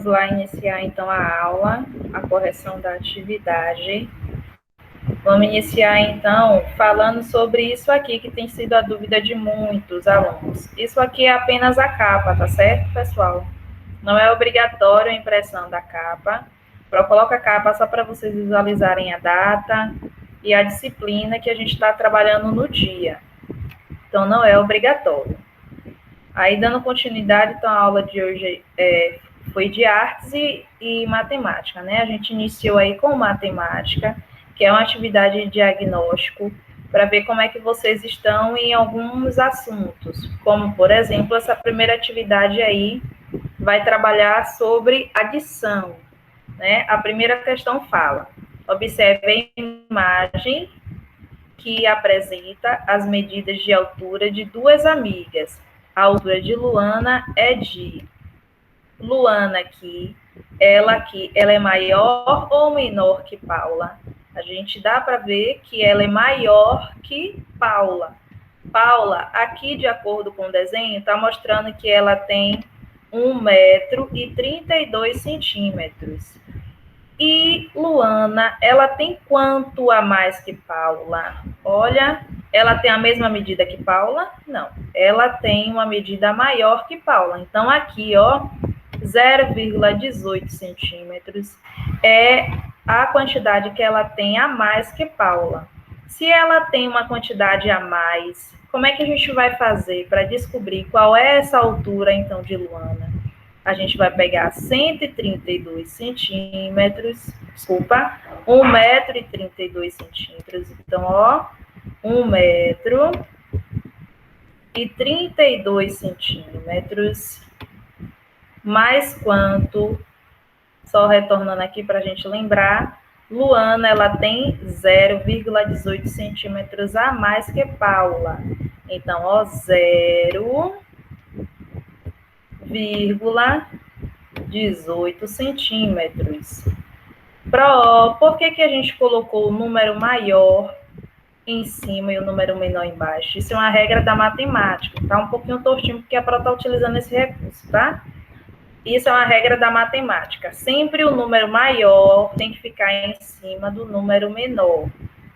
Vamos lá iniciar então a aula, a correção da atividade. Vamos iniciar então falando sobre isso aqui que tem sido a dúvida de muitos alunos. Isso aqui é apenas a capa, tá certo, pessoal? Não é obrigatório a impressão da capa. Eu coloco a capa só para vocês visualizarem a data e a disciplina que a gente está trabalhando no dia. Então, não é obrigatório. Aí, dando continuidade, então, a aula de hoje foi de artes e matemática, né? A gente iniciou aí com matemática, que é uma atividade de diagnóstico, para ver como é que vocês estão em alguns assuntos, como, por exemplo, essa primeira atividade aí vai trabalhar sobre adição, né? A primeira questão fala: observe a imagem que apresenta as medidas de altura de duas amigas. A altura de Luana é de Luana aqui, ela é maior ou menor que Paula? A gente dá para ver que ela é maior que Paula. Paula, aqui de acordo com o desenho, está mostrando que ela tem 1,32 m. E Luana, ela tem quanto a mais que Paula? Olha, ela tem a mesma medida que Paula? Não, ela tem uma medida maior que Paula. Então, aqui, ó, 0,18 centímetros é a quantidade que ela tem a mais que Paula. Se ela tem uma quantidade a mais, como é que a gente vai fazer para descobrir qual é essa altura, então, de Luana? A gente vai pegar 132 centímetros, desculpa, 1,32 m. Então, ó, 1,32 m, mais quanto, só retornando aqui para a gente lembrar, Luana, ela tem 0,18 centímetros a mais que Paula. Então, ó, 0,18 centímetros. Por que a gente colocou o número maior em cima e o número menor embaixo? Isso é uma regra da matemática. Tá um pouquinho tortinho porque a Pro está utilizando esse recurso, tá? Isso é uma regra da matemática. Sempre o número maior tem que ficar em cima do número menor.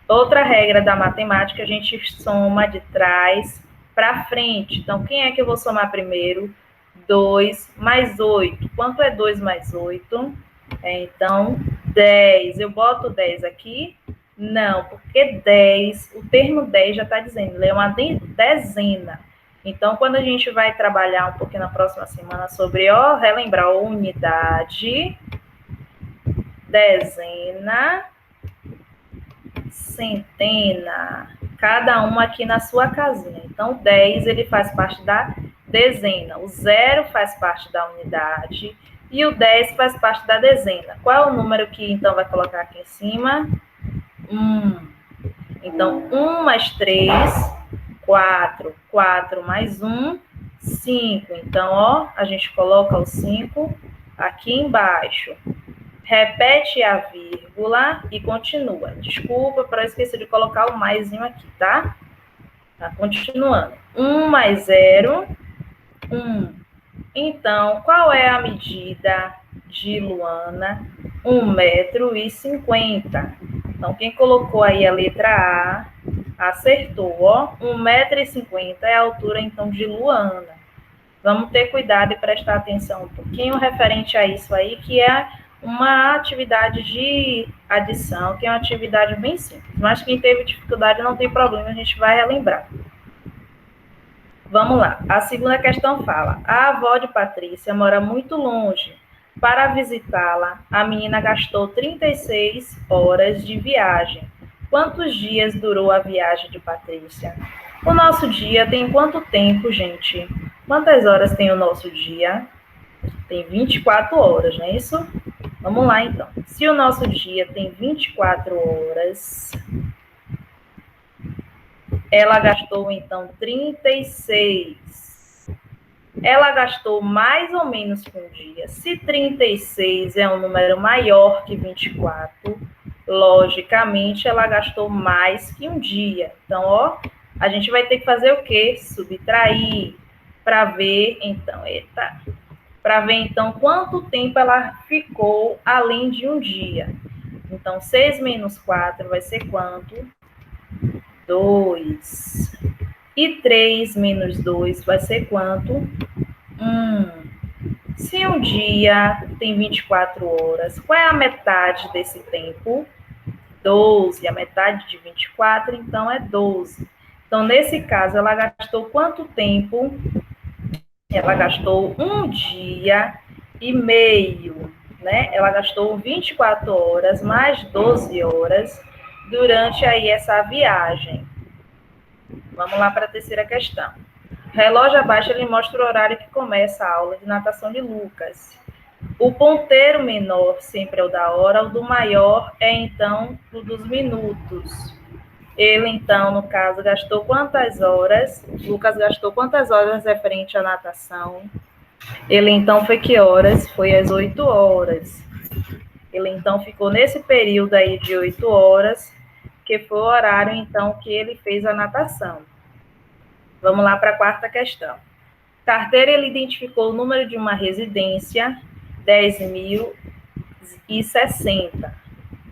Outra regra da matemática, a gente soma de trás para frente. Então, quem é que eu vou somar primeiro? 2 mais 8. Quanto é 2 mais 8? Então, 10. Eu boto 10 aqui? Não, porque 10, o termo 10 já está dizendo, ele é uma dezena. Então, quando a gente vai trabalhar um pouquinho na próxima semana sobre, ó, relembrar unidade, dezena, centena, cada uma aqui na sua casinha. Então, 10, ele faz parte da dezena, o 0 faz parte da unidade e o 10 faz parte da dezena. Qual é o número que, então, vai colocar aqui em cima? 1. Então, 1 mais 3, 4. 4 mais 1, 5. Então, ó, a gente coloca o 5 aqui embaixo. Repete a vírgula e continua. Desculpa, para eu esquecer de colocar o maisinho aqui, tá? Tá, continuando. 1 mais 0, 1. Então, qual é a medida de Luana? 1,50 m. Então, quem colocou aí a letra A, acertou, ó. 1,50 m é a altura, então, de Luana. Vamos ter cuidado e prestar atenção um pouquinho referente a isso aí, que é uma atividade de adição, que é uma atividade bem simples. Mas quem teve dificuldade não tem problema, a gente vai relembrar. Vamos lá. A segunda questão fala: a avó de Patrícia mora muito longe. Para visitá-la, a menina gastou 36 horas de viagem. Quantos dias durou a viagem de Patrícia? O nosso dia tem quanto tempo, gente? Quantas horas tem o nosso dia? Tem 24 horas, não é isso? Vamos lá, então. Se o nosso dia tem 24 horas, ela gastou, então, 36. Ela gastou mais ou menos que um dia. Se 36 é um número maior que 24, logicamente, ela gastou mais que um dia. Então, ó, a gente vai ter que fazer o quê? Subtrair para ver, então, eita. para ver, então, quanto tempo ela ficou além de um dia. Então, 6 menos 4 vai ser quanto? 2. E 3 menos 2 vai ser quanto? 1. Se um dia tem 24 horas, qual é a metade desse tempo? 12. A metade de 24, então, é 12. Então, nesse caso, ela gastou quanto tempo? Ela gastou um dia e meio, né? Ela gastou 24 horas mais 12 horas durante aí essa viagem. Vamos lá para a terceira questão. O relógio abaixo ele mostra o horário que começa a aula de natação de Lucas. O ponteiro menor sempre é o da hora, o do maior é então o dos minutos. Ele, então, no caso, gastou quantas horas? Lucas gastou quantas horas referente à natação? Ele, então, foi que horas? Foi às 8 horas. Ele, então, ficou nesse período aí de 8 horas, que foi o horário, então, que ele fez a natação. Vamos lá para a quarta questão. Carteira, ele identificou o número de uma residência, 10.060.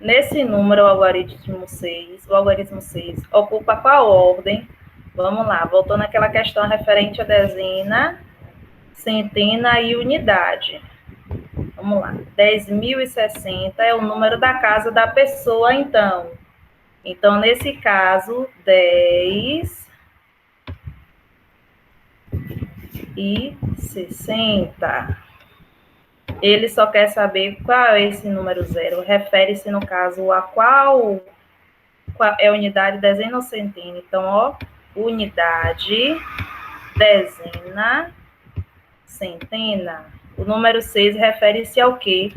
Nesse número, o algoritmo 6 ocupa qual ordem? Vamos lá, voltando àquela questão referente à dezena, centena e unidade. Vamos lá, 10.060 é o número da casa da pessoa, então. Então, nesse caso, 10.060. Ele só quer saber qual é esse número 0. Refere-se, no caso, a qual é a unidade, dezena ou centena. Então, ó, unidade, dezena, centena. O número 6 refere-se ao quê?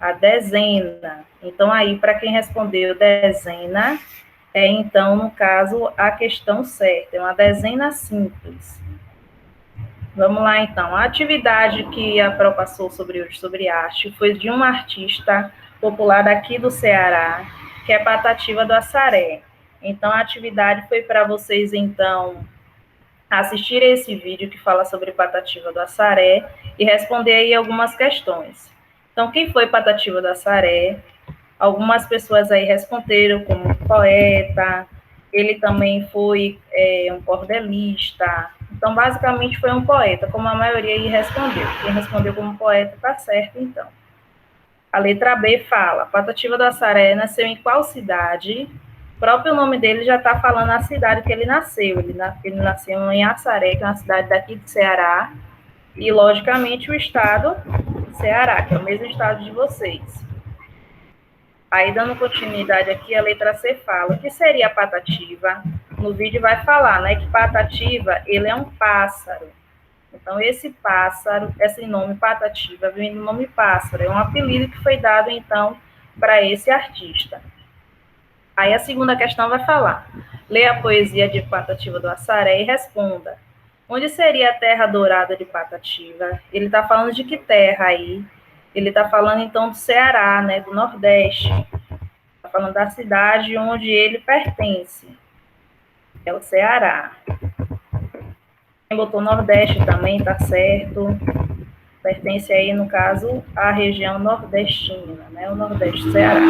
A dezena. Então, aí, para quem respondeu dezena, é, então, no caso, a questão certa. É uma dezena simples. Vamos lá, então. A atividade que a Pro passou sobre hoje, sobre arte, foi de uma artista popular daqui do Ceará, que é Patativa do Assaré. Então, a atividade foi para vocês, então, assistir esse vídeo que fala sobre Patativa do Assaré e responder aí algumas questões. Então, quem foi Patativa do Assaré? Algumas pessoas aí responderam como poeta, ele também foi um cordelista. Então, basicamente, foi um poeta, como a maioria aí respondeu. Quem respondeu como poeta está certo, então. A letra B fala, Patativa do Assaré nasceu em qual cidade? O próprio nome dele já está falando a cidade que ele nasceu. Ele nasceu em Assaré, que é uma cidade daqui do Ceará, e, logicamente, o estado do Ceará, que é o mesmo estado de vocês. Aí, dando continuidade aqui, a letra C fala, o que seria a patativa? No vídeo vai falar, né, que patativa, ele é um pássaro. Então, esse pássaro, esse nome patativa, vem do nome pássaro, é um apelido que foi dado, então, para esse artista. Aí, a segunda questão vai falar, lê a poesia de Patativa do Assaré e responda, onde seria a terra dourada de Patativa? Ele está falando de que terra aí? Ele está falando, então, do Ceará, né, do Nordeste. Está falando da cidade onde ele pertence. É o Ceará. Quem botou Nordeste também, tá certo. Pertence aí, no caso, à região nordestina, né, o Nordeste do Ceará.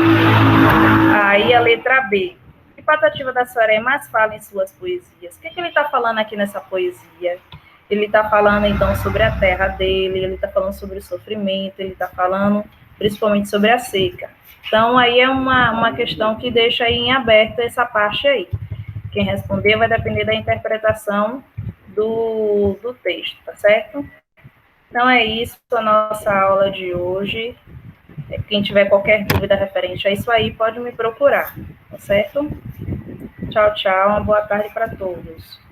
Aí, a letra B. O que Patativa do Assaré mais fala em suas poesias? O que ele está falando aqui nessa poesia? Ele está falando, então, sobre a terra dele, ele está falando sobre o sofrimento, ele está falando principalmente sobre a seca. Então, aí é uma questão que deixa aí em aberto essa parte aí. Quem responder vai depender da interpretação do texto, tá certo? Então, é isso a nossa aula de hoje. Quem tiver qualquer dúvida referente a isso aí, pode me procurar, tá certo? Tchau, tchau, uma boa tarde para todos.